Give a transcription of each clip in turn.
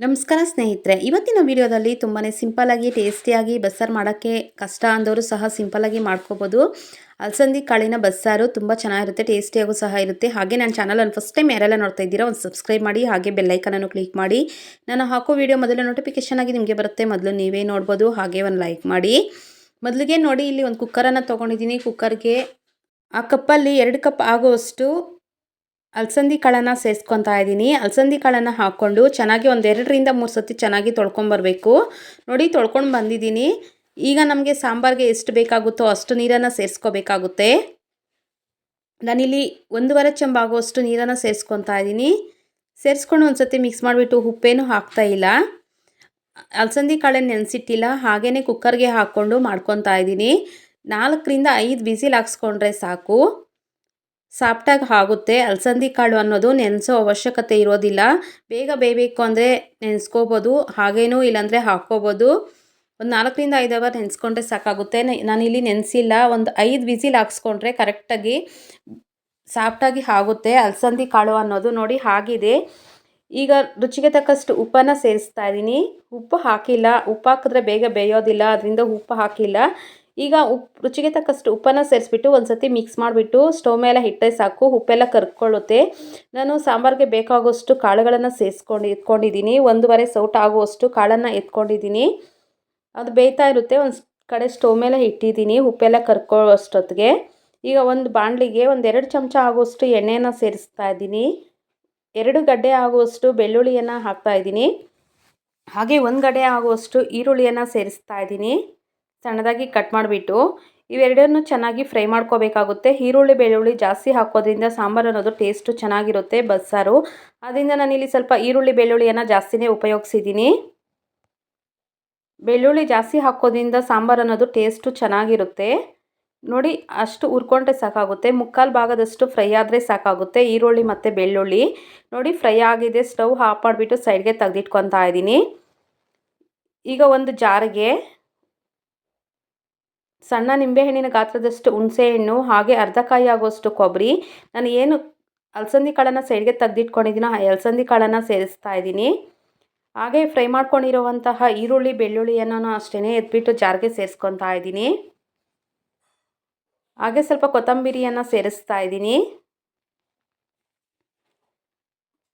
ನಮಸ್ಕಾರ ಸ್ನೇಹಿತರೆ, ಇವತ್ತಿನ ವಿಡಿಯೋದಲ್ಲಿ ತುಂಬಾ ಸಿಂಪಲ್ಲಾಗಿ ಟೇಸ್ಟಿಯಾಗಿ ಬಸ್ಸಾರು ಮಾಡೋಕ್ಕೆ ಕಷ್ಟ ಅಂದವರು ಸಹ ಸಿಂಪಲ್ಲಾಗಿ ಮಾಡ್ಕೋಬೋದು. ಅಲಸಂದಿ ಕಾಳಿನ ಬಸ್ಸಾರು ತುಂಬ ಚೆನ್ನಾಗಿರುತ್ತೆ, ಟೇಸ್ಟಿಯಾಗೂ ಸಹ ಇರುತ್ತೆ. ಹಾಗೆ ನನ್ನ ಚಾನಲನ್ನು ಫಸ್ಟ್ ಟೈಮ್ ಯಾರೆಲ್ಲ ನೋಡ್ತಾ ಇದ್ದೀರಾ ಒಂದು ಸಬ್ಸ್ಕ್ರೈಬ್ ಮಾಡಿ, ಹಾಗೆ ಬೆಲ್ಲೈಕನನ್ನು ಕ್ಲಿಕ್ ಮಾಡಿ. ನಾನು ಹಾಕೋ ವಿಡಿಯೋ ಮೊದಲು ನೋಟಿಫಿಕೇಷನ್ ಆಗಿ ನಿಮಗೆ ಬರುತ್ತೆ, ಮೊದಲು ನೀವೇ ನೋಡ್ಬೋದು. ಹಾಗೆ ಒಂದು ಲೈಕ್ ಮಾಡಿ. ಮೊದಲಿಗೆ ನೋಡಿ, ಇಲ್ಲಿ ಒಂದು ಕುಕ್ಕರನ್ನು ತೊಗೊಂಡಿದ್ದೀನಿ. ಕುಕ್ಕರ್ಗೆ ಆ ಕಪ್ಪಲ್ಲಿ 2 ಕಪ್ ಆಗುವಷ್ಟು ಅಲಸಂದಿ ಕಾಳನ್ನು ಸೇರಿಸ್ಕೊತಾ ಇದ್ದೀನಿ. ಅಲಸಂದಿ ಕಾಳನ್ನು ಹಾಕ್ಕೊಂಡು ಚೆನ್ನಾಗಿ ಒಂದು 2ರಿಂದ 3 ಸತಿ ಚೆನ್ನಾಗಿ ತೊಳ್ಕೊಂಬರಬೇಕು. ನೋಡಿ, ತೊಳ್ಕೊಂಡು ಬಂದಿದ್ದೀನಿ. ಈಗ ನಮಗೆ ಸಾಂಬಾರಿಗೆ ಎಷ್ಟು ಬೇಕಾಗುತ್ತೋ ಅಷ್ಟು ನೀರನ್ನು ಸೇರಿಸ್ಕೋಬೇಕಾಗುತ್ತೆ. ನಾನಿಲ್ಲಿ 1.5 ಚೆಂಬು ಆಗುವಷ್ಟು ನೀರನ್ನು ಸೇರಿಸ್ಕೊತಾ ಇದ್ದೀನಿ. ಸೇರಿಸ್ಕೊಂಡು ಒಂದು ಸತಿ ಮಿಕ್ಸ್ ಮಾಡಿಬಿಟ್ಟು, ಉಪ್ಪೇನು ಹಾಕ್ತಾ ಇಲ್ಲ, ಅಲಸಂದಿ ಕಾಳನ್ನು ನೆನೆಸಿಟ್ಟಿಲ್ಲ, ಹಾಗೆಯೇ ಕುಕ್ಕರ್ಗೆ ಹಾಕ್ಕೊಂಡು ಮಾಡ್ಕೊತಾ ಇದ್ದೀನಿ. 4ರಿಂದ 5 ವಿಸಿಲ್ ಹಾಕ್ಸ್ಕೊಂಡ್ರೆ ಸಾಕು, ಸಾಫ್ಟಾಗಿ ಆಗುತ್ತೆ. ಅಲಸಂದಿ ಕಾಳು ಅನ್ನೋದು ನೆನೆಸೋ ಅವಶ್ಯಕತೆ ಇರೋದಿಲ್ಲ. ಬೇಗ ಬೇಯಬೇಕು ಅಂದರೆ ನೆನೆಸ್ಕೋಬೋದು, ಹಾಗೇನೂ ಇಲ್ಲಾಂದರೆ ಹಾಕ್ಕೋಬೋದು. ಒಂದು 4ರಿಂದ 5 ಅವರ್ ನೆನೆಸ್ಕೊಂಡ್ರೆ ಸಾಕಾಗುತ್ತೆ. ನಾನಿಲ್ಲಿ ನೆನೆಸಿಲ್ಲ, ಒಂದು 5 ವಿಸಿಲ್ ಹಾಕ್ಸ್ಕೊಂಡ್ರೆ ಕರೆಕ್ಟಾಗಿ ಸಾಫ್ಟಾಗಿ ಆಗುತ್ತೆ ಅಲಸಂದಿ ಕಾಳು ಅನ್ನೋದು. ನೋಡಿ, ಆಗಿದೆ. ಈಗ ರುಚಿಗೆ ತಕ್ಕಷ್ಟು ಉಪ್ಪನ್ನು ಸೇರಿಸ್ತಾ ಇದ್ದೀನಿ. ಉಪ್ಪು ಹಾಕಿಲ್ಲ, ಉಪ್ಪು ಹಾಕಿದ್ರೆ ಬೇಗ ಬೇಯೋದಿಲ್ಲ, ಅದರಿಂದ ಉಪ್ಪು ಹಾಕಿಲ್ಲ. ಈಗ ರುಚಿಗೆ ತಕ್ಕಷ್ಟು ಉಪ್ಪನ್ನು ಸೇರಿಸ್ಬಿಟ್ಟು ಒಂದು ಸತಿ ಮಿಕ್ಸ್ ಮಾಡಿಬಿಟ್ಟು ಸ್ಟವ್ ಮೇಲೆ ಇಟ್ಟರೆ ಸಾಕು, ಉಪ್ಪೆಲ್ಲ ಕರ್ಕೊಳ್ಳುತ್ತೆ. ನಾನು ಸಾಂಬಾರಿಗೆ ಬೇಕಾಗುವಷ್ಟು ಕಾಳುಗಳನ್ನು ಎತ್ಕೊಂಡಿದ್ದೀನಿ. 1.5 ಸೌಟ್ ಆಗುವಷ್ಟು ಕಾಳನ್ನು ಎತ್ಕೊಂಡಿದ್ದೀನಿ. ಅದು ಬೇಯ್ತಾ ಇರುತ್ತೆ. ಒಂದು ಕಡೆ ಸ್ಟವ್ ಮೇಲೆ ಇಟ್ಟಿದ್ದೀನಿ ಉಪ್ಪೆಲ್ಲ ಕರ್ಕೊಳ್ಳೋಷ್ಟೊತ್ತಿಗೆ. ಈಗ ಒಂದು ಬಾಣಲಿಗೆ ಒಂದು 2 ಚಮಚ ಆಗುವಷ್ಟು ಎಣ್ಣೆಯನ್ನು ಸೇರಿಸ್ತಾ ಇದ್ದೀನಿ. 2 ಗಡ್ಡೆ ಆಗುವಷ್ಟು ಬೆಳ್ಳುಳ್ಳಿಯನ್ನು ಹಾಕ್ತಾ ಇದ್ದೀನಿ. ಹಾಗೆ 1 ಗಡ್ಡೆ ಆಗುವಷ್ಟು ಈರುಳ್ಳಿಯನ್ನು ಸೇರಿಸ್ತಾ ಇದ್ದೀನಿ, ಸಣ್ಣದಾಗಿ ಕಟ್ ಮಾಡಿಬಿಟ್ಟು. ಇವೆರಡನ್ನು ಚೆನ್ನಾಗಿ ಫ್ರೈ ಮಾಡ್ಕೋಬೇಕಾಗುತ್ತೆ. ಈರುಳ್ಳಿ ಬೆಳ್ಳುಳ್ಳಿ ಜಾಸ್ತಿ ಹಾಕೋದ್ರಿಂದ ಸಾಂಬಾರು ಅನ್ನೋದು ಟೇಸ್ಟು ಚೆನ್ನಾಗಿರುತ್ತೆ ಬಸ್ಸಾರು. ಅದರಿಂದ ನಾನಿಲ್ಲಿ ಸ್ವಲ್ಪ ಈರುಳ್ಳಿ ಬೆಳ್ಳುಳ್ಳಿಯನ್ನು ಜಾಸ್ತಿನೇ ಉಪಯೋಗಿಸಿದ್ದೀನಿ. ಬೆಳ್ಳುಳ್ಳಿ ಜಾಸ್ತಿ ಹಾಕೋದ್ರಿಂದ ಸಾಂಬಾರು ಅನ್ನೋದು ಟೇಸ್ಟು ಚೆನ್ನಾಗಿರುತ್ತೆ. ನೋಡಿ, ಅಷ್ಟು ಹುರ್ಕೊಂಡ್ರೆ ಸಾಕಾಗುತ್ತೆ. 3/4 ಭಾಗದಷ್ಟು ಫ್ರೈ ಆದರೆ ಸಾಕಾಗುತ್ತೆ ಈರುಳ್ಳಿ ಮತ್ತು ಬೆಳ್ಳುಳ್ಳಿ. ನೋಡಿ, ಫ್ರೈ ಆಗಿದೆ. ಸ್ಟವ್ ಆಫ್ ಮಾಡಿಬಿಟ್ಟು ಸೈಡ್ಗೆ ತೆಗೆದಿಟ್ಕೊತಾ ಇದ್ದೀನಿ. ಈಗ ಒಂದು ಜಾರಿಗೆ ಸಣ್ಣ ನಿಂಬೆಹಣ್ಣಿನ ಗಾತ್ರದಷ್ಟು ಹುಣಸೆಹಣ್ಣು, ಹಾಗೆ ಅರ್ಧ ಕಾಯಿ ಆಗುವಷ್ಟು ಕೊಬ್ಬರಿ, ನಾನು ಏನು ಅಲಸಂದಿ ಕಾಳನ್ನು ಸೈಡ್ಗೆ ತೆಗೆದಿಟ್ಕೊಂಡಿದ್ದೀನೋ ಆ ಅಲಸಂದಿ ಕಾಳನ್ನು ಸೇರಿಸ್ತಾ ಇದ್ದೀನಿ. ಹಾಗೆ ಫ್ರೈ ಮಾಡ್ಕೊಂಡಿರುವಂತಹ ಈರುಳ್ಳಿ ಬೆಳ್ಳುಳ್ಳಿಯನ್ನು ಅಷ್ಟೇ ಎತ್ಬಿಟ್ಟು ಜಾರ್ಗೆ ಸೇರಿಸ್ಕೊತಾ ಇದ್ದೀನಿ. ಹಾಗೆ ಸ್ವಲ್ಪ ಕೊತ್ತಂಬರಿಯನ್ನು ಸೇರಿಸ್ತಾ ಇದ್ದೀನಿ.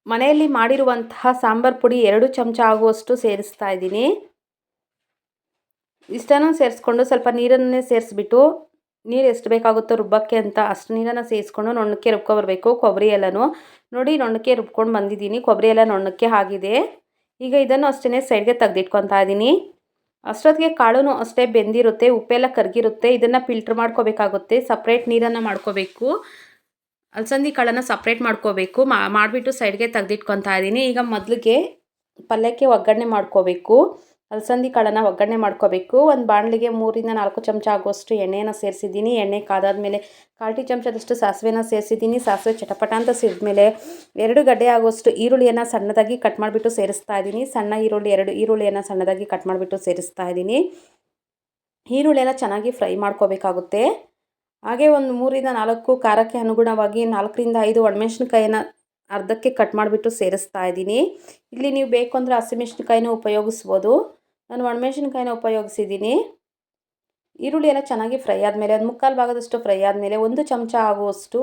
ಮನೆಯಲ್ಲಿ ಮಾಡಿರುವಂತಹ ಸಾಂಬಾರು ಪುಡಿ 2 ಚಮಚ ಆಗುವಷ್ಟು ಸೇರಿಸ್ತಾ ಇದ್ದೀನಿ. ಇಷ್ಟನ್ನು ಸೇರಿಸ್ಕೊಂಡು ಸ್ವಲ್ಪ ನೀರನ್ನೇ ಸೇರಿಸ್ಬಿಟ್ಟು, ನೀರು ಎಷ್ಟು ಬೇಕಾಗುತ್ತೋ ರುಬ್ಬಕ್ಕೆ ಅಂತ ಅಷ್ಟು ನೀರನ್ನು ಸೇರಿಸ್ಕೊಂಡು ನುಣ್ಣಕ್ಕೆ ರುಬ್ಕೊಬರಬೇಕು ಕೊಬ್ಬರಿ ಎಲ್ಲನೂ. ನೋಡಿ, ನುಣ್ಣಕ್ಕೆ ರುಬ್ಕೊಂಡು ಬಂದಿದ್ದೀನಿ. ಕೊಬ್ಬರಿ ಎಲ್ಲ ನುಣ್ಣಕ್ಕೆ ಆಗಿದೆ. ಈಗ ಇದನ್ನು ಅಷ್ಟೇ ಸೈಡ್ಗೆ ತೆಗೆದಿಟ್ಕೊತಾ ಇದ್ದೀನಿ. ಅಷ್ಟೊತ್ತಿಗೆ ಕಾಳು ಅಷ್ಟೇ ಬೆಂದಿರುತ್ತೆ, ಉಪ್ಪೆಲ್ಲ ಕರಗಿರುತ್ತೆ. ಇದನ್ನು ಫಿಲ್ಟ್ರ್ ಮಾಡ್ಕೋಬೇಕಾಗುತ್ತೆ. ಸಪ್ರೇಟ್ ನೀರನ್ನು ಮಾಡ್ಕೋಬೇಕು. ಅಲಸಂದಿ ಕಾಳನ್ನು ಸಪ್ರೇಟ್ ಮಾಡ್ಕೋಬೇಕು. ಮಾಡಿಬಿಟ್ಟು ಸೈಡ್ಗೆ ತೆಗೆದಿಟ್ಕೊತಾ ಇದ್ದೀನಿ. ಈಗ ಮೊದಲಿಗೆ ಪಲ್ಯಕ್ಕೆ ಒಗ್ಗರಣೆ ಮಾಡ್ಕೋಬೇಕು. ಅಲಸಂದಿ ಕಾಳನ್ನು ಒಗ್ಗರಣೆ ಮಾಡ್ಕೋಬೇಕು. ಒಂದು ಬಾಣಲಿಗೆ 3ರಿಂದ 4 ಚಮಚ ಆಗುವಷ್ಟು ಎಣ್ಣೆಯನ್ನು ಸೇರಿಸಿದ್ದೀನಿ. ಎಣ್ಣೆ ಕಾದಾದಮೇಲೆ 1/4 ಟೀ ಚಮಚದಷ್ಟು ಸಾಸಿವೆನ ಸೇರಿಸಿದ್ದೀನಿ. ಸಾಸಿವೆ ಚಟಪಟ ಅಂತ ಸಿಡಿದ್ಮೇಲೆ 2 ಗಡ್ಡೆ ಆಗುವಷ್ಟು ಈರುಳ್ಳಿಯನ್ನು ಸಣ್ಣದಾಗಿ ಕಟ್ ಮಾಡಿಬಿಟ್ಟು ಸೇರಿಸ್ತಾ ಇದ್ದೀನಿ. ಸಣ್ಣ ಈರುಳ್ಳಿ 2 ಈರುಳ್ಳಿಯನ್ನು ಸಣ್ಣದಾಗಿ ಕಟ್ ಮಾಡಿಬಿಟ್ಟು ಸೇರಿಸ್ತಾ ಇದ್ದೀನಿ. ಈರುಳ್ಳಿ ಎಲ್ಲ ಚೆನ್ನಾಗಿ ಫ್ರೈ ಮಾಡ್ಕೋಬೇಕಾಗುತ್ತೆ. ಹಾಗೆ ಒಂದು 3ರಿಂದ 4 ಖಾರಕ್ಕೆ ಅನುಗುಣವಾಗಿ 4ರಿಂದ 5 ಒಣಮೆಣ್ಸಿನ್ಕಾಯಿನ ಅರ್ಧಕ್ಕೆ ಕಟ್ ಮಾಡಿಬಿಟ್ಟು ಸೇರಿಸ್ತಾ ಇದ್ದೀನಿ. ಇಲ್ಲಿ ನೀವು ಬೇಕು ಅಂದರೆ ಹಸಿಮೆಣ್ಸಿನ್ಕಾಯಿನೂ ಉಪಯೋಗಿಸ್ಬೋದು. ನಾನು ಒಣಮೆಣ್ಸಿನ್ಕಾಯಿನ ಉಪಯೋಗಿಸಿದ್ದೀನಿ. ಈರುಳ್ಳಿ ಎಲ್ಲ ಚೆನ್ನಾಗಿ ಫ್ರೈ ಆದಮೇಲೆ ಒಂದು 3/4 ಭಾಗದಷ್ಟು ಫ್ರೈ ಆದಮೇಲೆ 1 ಚಮಚ ಆಗುವಷ್ಟು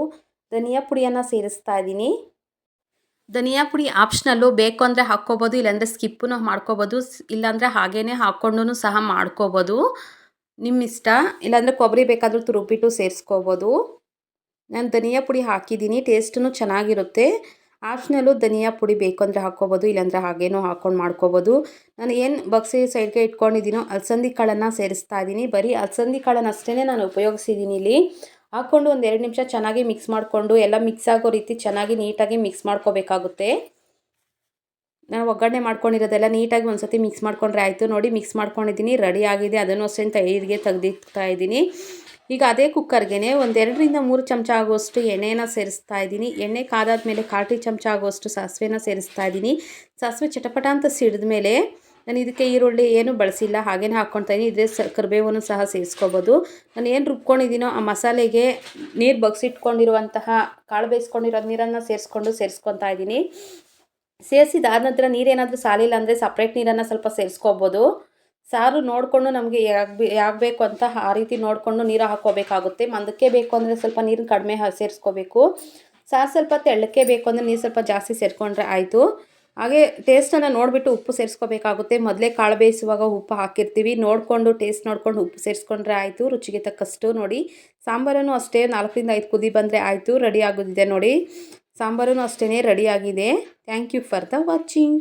ಧನಿಯಾ ಪುಡಿಯನ್ನು ಸೇರಿಸ್ತಾ ಇದ್ದೀನಿ. ಧನಿಯಾ ಪುಡಿ ಆಪ್ಷನಲ್ಲು, ಬೇಕು ಅಂದರೆ ಹಾಕ್ಕೋಬೋದು, ಇಲ್ಲಾಂದರೆ ಸ್ಕಿಪ್ಪೂ ಮಾಡ್ಕೋಬೋದು, ಇಲ್ಲಾಂದರೆ ಹಾಗೇ ಹಾಕ್ಕೊಂಡು ಸಹ ಮಾಡ್ಕೋಬೋದು, ನಿಮ್ಮ ಇಷ್ಟ. ಇಲ್ಲಾಂದರೆ ಕೊಬ್ಬರಿ ಬೇಕಾದರೂ ತುರುಬಿಟ್ಟು ಸೇರಿಸ್ಕೋಬೋದು. ನಾನು ಧನಿಯಾ ಪುಡಿ ಹಾಕಿದ್ದೀನಿ, ಟೇಸ್ಟೂ ಚೆನ್ನಾಗಿರುತ್ತೆ. ಆಪ್ಷನಲ್ಲು, ಧನಿಯಾ ಪುಡಿ ಬೇಕು ಅಂದರೆ ಹಾಕ್ಕೋಬೋದು, ಇಲ್ಲಾಂದರೆ ಹಾಗೇನೂ ಹಾಕ್ಕೊಂಡು ಮಾಡ್ಕೋಬೋದು. ನಾನು ಏನು ಬಗ್ಸಿ ಸೈಡ್ಗೆ ಇಟ್ಕೊಂಡಿದ್ದೀನೋ ಅಲಸಂದಿ ಕಾಳನ್ನು ಸೇರಿಸ್ತಾ ಇದ್ದೀನಿ. ಬರೀ ಅಲಸಂದಿ ಕಾಳನ್ನು ಅಷ್ಟೇ ನಾನು ಉಪಯೋಗಿಸಿದ್ದೀನಿ. ಇಲ್ಲಿ ಹಾಕ್ಕೊಂಡು ಒಂದು 2 ನಿಮಿಷ ಚೆನ್ನಾಗಿ ಮಿಕ್ಸ್ ಮಾಡಿಕೊಂಡು ಎಲ್ಲ ಮಿಕ್ಸ್ ಆಗೋ ರೀತಿ ಚೆನ್ನಾಗಿ ನೀಟಾಗಿ ಮಿಕ್ಸ್ ಮಾಡ್ಕೋಬೇಕಾಗುತ್ತೆ. ನಾನು ಒಗ್ಗರಣೆ ಮಾಡ್ಕೊಂಡಿರೋದೆಲ್ಲ ನೀಟಾಗಿ ಒಂದು ಸತಿ ಮಿಕ್ಸ್ ಮಾಡ್ಕೊಂಡ್ರೆ ಆಯಿತು. ನೋಡಿ, ಮಿಕ್ಸ್ ಮಾಡ್ಕೊಂಡಿದ್ದೀನಿ, ರೆಡಿ ಆಗಿದೆ. ಅದನ್ನು ಅಷ್ಟೇ ತೈರಿಗೆ ತೆಗೆದಿಡ್ತಾ ಇದ್ದೀನಿ. ಈಗ ಅದೇ ಕುಕ್ಕರ್ಗೆ ಒಂದು 2ರಿಂದ 3 ಚಮಚ ಆಗುವಷ್ಟು ಎಣ್ಣೆನ ಸೇರಿಸ್ತಾ ಇದ್ದೀನಿ. ಎಣ್ಣೆ ಕಾದಾದಮೇಲೆ 1/4 ಟೀ ಚಮಚ ಆಗುವಷ್ಟು ಸಾಸಿವೆನ ಸೇರಿಸ್ತಾ ಇದ್ದೀನಿ. ಸಾಸಿವೆ ಚಟಪಟ ಅಂತ ಸಿಡಿದ ಮೇಲೆ ನಾನು ಇದಕ್ಕೆ ಈರುಳ್ಳಿ ಏನು ಬಳಸಿಲ್ಲ, ಹಾಗೇನೇ ಹಾಕ್ಕೊತಾ ಇದ್ದೀನಿ. ಇದೇ ಕರಿಬೇವನ್ನು ಸಹ ಸೇರಿಸ್ಕೋಬೋದು. ನಾನು ಏನು ರುಬ್ಕೊಂಡಿದ್ದೀನೋ ಆ ಮಸಾಲೆಗೆ ನೀರು ಬಗ್ಸಿಟ್ಕೊಂಡಿರುವಂತಹ ಕಾಳು ಬೇಯಿಸ್ಕೊಂಡಿರೋ ನೀರನ್ನು ಸೇರಿಸ್ಕೊತಾ ಇದ್ದೀನಿ. ಸೇರಿಸಿದಾದ ನಂತರ ನೀರೇನಾದರೂ ಸಾಲಿಲ್ಲ ಅಂದರೆ ಸಪ್ರೇಟ್ ನೀರನ್ನು ಸ್ವಲ್ಪ ಸೇರಿಸ್ಕೋಬೋದು. ಸಾರು ನೋಡಿಕೊಂಡು ನಮಗೆ ಯಾಕೆ ಬೇಕು ಅಂತ ಆ ರೀತಿ ನೋಡಿಕೊಂಡು ನೀರು ಹಾಕ್ಕೋಬೇಕಾಗುತ್ತೆ. ಮಂದಕ್ಕೆ ಬೇಕು ಅಂದರೆ ಸ್ವಲ್ಪ ನೀರು ಕಡಿಮೆ ಸೇರಿಸ್ಕೋಬೇಕು. ಸಾರು ಸ್ವಲ್ಪ ತೆಳ್ಳಕ್ಕೆ ಬೇಕು ಅಂದರೆ ನೀರು ಸ್ವಲ್ಪ ಜಾಸ್ತಿ ಸೇರಿಕೊಂಡ್ರೆ ಆಯಿತು. ಹಾಗೆ ಟೇಸ್ಟನ್ನು ನೋಡಿಬಿಟ್ಟು ಉಪ್ಪು ಸೇರಿಸ್ಕೋಬೇಕಾಗುತ್ತೆ. ಮೊದಲೇ ಕಾಳು ಬೇಯಿಸುವಾಗ ಉಪ್ಪು ಹಾಕಿರ್ತೀವಿ, ನೋಡಿಕೊಂಡು ಟೇಸ್ಟ್ ನೋಡಿಕೊಂಡು ಉಪ್ಪು ಸೇರಿಸ್ಕೊಂಡ್ರೆ ಆಯಿತು. ರುಚಿಗೆ ತಕ್ಕಷ್ಟು ನೋಡಿ. ಸಾಂಬಾರನ್ನು ಅಷ್ಟೇ 4ರಿಂದ 5 ಕುದಿ ಬಂದರೆ ಆಯಿತು, ರೆಡಿ ಆಗೋದಿದೆ ನೋಡಿ. ಸಾಂಬಾರೂ ಅಷ್ಟೇ ರೆಡಿಯಾಗಿದೆ. Thank you for the watching.